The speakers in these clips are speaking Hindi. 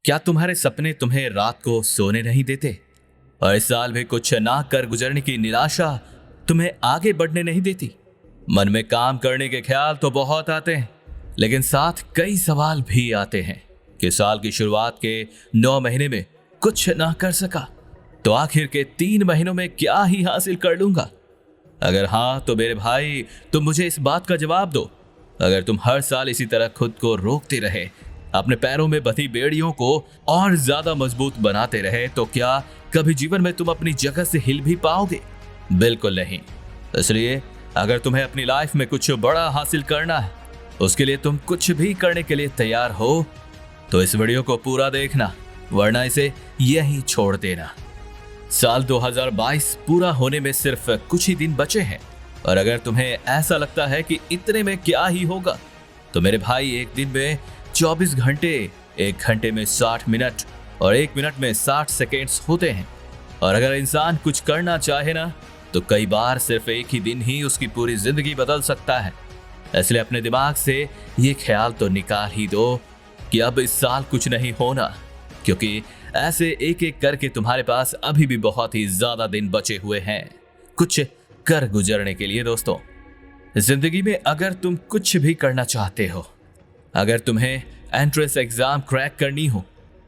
क्या तुम्हारे सपने तुम्हें रात को सोने नहीं देते? और इस साल भी कुछ ना कर गुजरने की निराशा तुम्हें आगे बढ़ने नहीं देती? मन में काम करने के ख्याल तो बहुत आते हैं, लेकिन साथ कई सवाल भी आते हैं कि साल की शुरुआत के 9 महीने में कुछ ना कर सका तो आखिर के 3 महीनों में क्या ही हासिल कर लूंगा? अगर हाँ तो मेरे भाई तुम मुझे इस बात का जवाब दो। अगर तुम हर साल इसी तरह खुद को रोकते रहे, अपने पैरों में बंधी बेड़ियों को और ज्यादा मजबूत बनाते रहे, तो क्या कभी जीवन में तुम अपनी जगह से हिल भी पाओगे? बिल्कुल नहीं। इसलिए अगर तुम्हें अपनी लाइफ में कुछ बड़ा हासिल करना है, उसके लिए तुम कुछ भी करने के लिए तैयार हो, तो इस वीडियो को पूरा देखना, वरना इसे यहीं छोड़ देना। साल 2022 पूरा होने में सिर्फ कुछ ही दिन बचे हैं, और अगर तुम्हें ऐसा लगता है कि इतने में क्या ही होगा, तो मेरे भाई एक दिन में 24 घंटे, 1 घंटे में 60 मिनट और 1 मिनट में 60 सेकेंड्स होते हैं। और अगर इंसान कुछ करना चाहे ना, तो कई बार सिर्फ एक ही दिन ही उसकी पूरी जिंदगी बदल सकता है। इसलिए अपने दिमाग से ये ख्याल तो निकाल ही दो कि अब इस साल कुछ नहीं होना, क्योंकि ऐसे एक एक करके तुम्हारे पास अभी भी बहुत ही ज्यादा दिन बचे हुए हैं कुछ कर गुजरने के लिए। दोस्तों, जिंदगी में अगर तुम कुछ भी करना चाहते हो, अगर तुम्हें एंट्रेंस एग्जाम क्रैक करनी हो,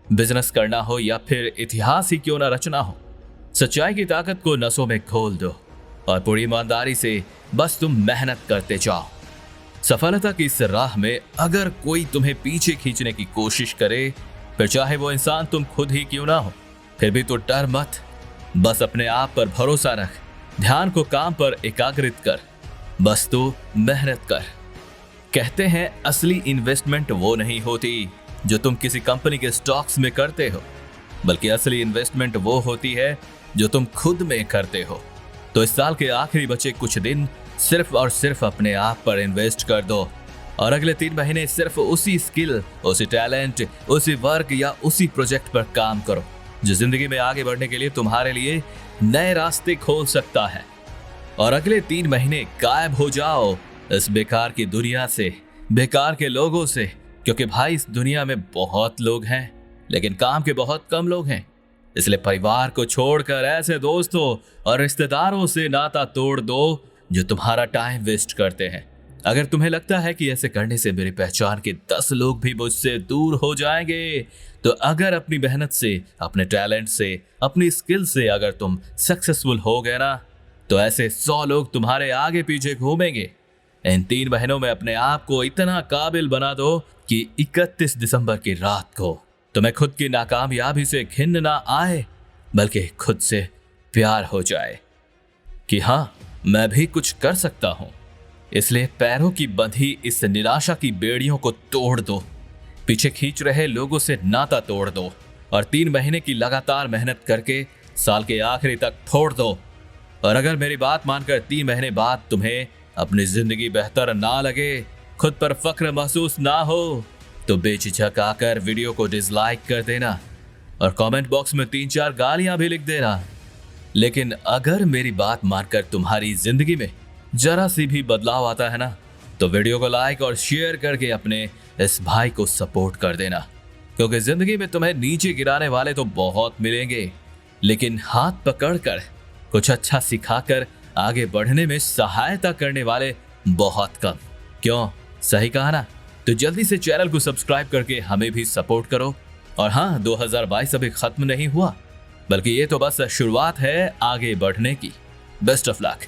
बिजनेस करना हो, या फिर इतिहास ही क्यों ना रचना हो, सच्चाई की ताकत को नसों में खोल दो और पूरी ईमानदारी से बस तुम मेहनत करते जाओ। सफलता की इस राह में अगर कोई तुम्हें पीछे खींचने की कोशिश करे, फिर चाहे वो इंसान तुम खुद ही क्यों ना हो, फिर भी तो डर मत। बस अपने आप पर भरोसा रख, ध्यान को काम पर एकाग्रित कर, बस तू मेहनत कर। कहते हैं असली इन्वेस्टमेंट वो नहीं होती जो तुम किसी कंपनी के स्टॉक्स में करते हो, बल्कि असली इन्वेस्टमेंट वो होती है जो तुम खुद में करते हो। तो इस साल के आखिरी बचे कुछ दिन सिर्फ और सिर्फ अपने आप पर इन्वेस्ट कर दो, और अगले 3 महीने सिर्फ उसी स्किल, उसी टैलेंट, उसी वर्क या उसी प्रोजेक्ट पर काम करो जो जिंदगी में आगे बढ़ने के लिए तुम्हारे लिए नए रास्ते खोल सकता है। और अगले 3 महीने गायब हो जाओ इस बेकार की दुनिया से, बेकार के लोगों से, क्योंकि भाई इस दुनिया में बहुत लोग हैं लेकिन काम के बहुत कम लोग हैं। इसलिए परिवार को छोड़कर ऐसे दोस्तों और रिश्तेदारों से नाता तोड़ दो जो तुम्हारा टाइम वेस्ट करते हैं। अगर तुम्हें लगता है कि ऐसे करने से मेरी पहचान के 10 लोग भी मुझसे दूर हो जाएंगे, तो अगर अपनी मेहनत से, अपने टैलेंट से, अपनी स्किल से अगर तुम सक्सेसफुल हो गए ना, तो ऐसे 100 लोग तुम्हारे आगे पीछे घूमेंगे। इन 3 महीनों में अपने आप को इतना काबिल बना दो कि 31 दिसंबर की रात को तुम्हें खुद की नाकामयाबी से घिन ना आए, बल्कि खुद से प्यार हो जाए कि हाँ, मैं भी कुछ कर सकता हूं। इसलिए पैरों की बंधी इस निराशा की बेड़ियों को तोड़ दो, पीछे खींच रहे लोगों से नाता तोड़ दो, और 3 महीने की लगातार मेहनत करके साल के आखिरी तक फोड़ दो। और अगर मेरी बात मानकर 3 महीने बाद तुम्हें अपनी जिंदगी बेहतर ना लगे, खुद पर फख्र महसूस ना हो, तो बेझिझक आकर वीडियो को डिसलाइक कर देना और कमेंट बॉक्स में 3-4 गालियां भी लिख देना। लेकिन अगर मेरी बात मानकर तुम्हारी जिंदगी में जरा सी भी बदलाव आता है ना, तो वीडियो को लाइक और शेयर करके अपने इस भाई को सपोर्ट कर देना, क्योंकि जिंदगी में तुम्हें नीचे गिराने वाले तो बहुत मिलेंगे, लेकिन हाथ पकड़कर कुछ अच्छा सिखाकर आगे बढ़ने में सहायता करने वाले बहुत कम। क्यों, सही कहा ना? तो जल्दी से चैनल को सब्सक्राइब करके हमें भी सपोर्ट करो। और हाँ, 2022 अभी खत्म नहीं हुआ, बल्कि ये तो बस शुरुआत है आगे बढ़ने की। Best of luck.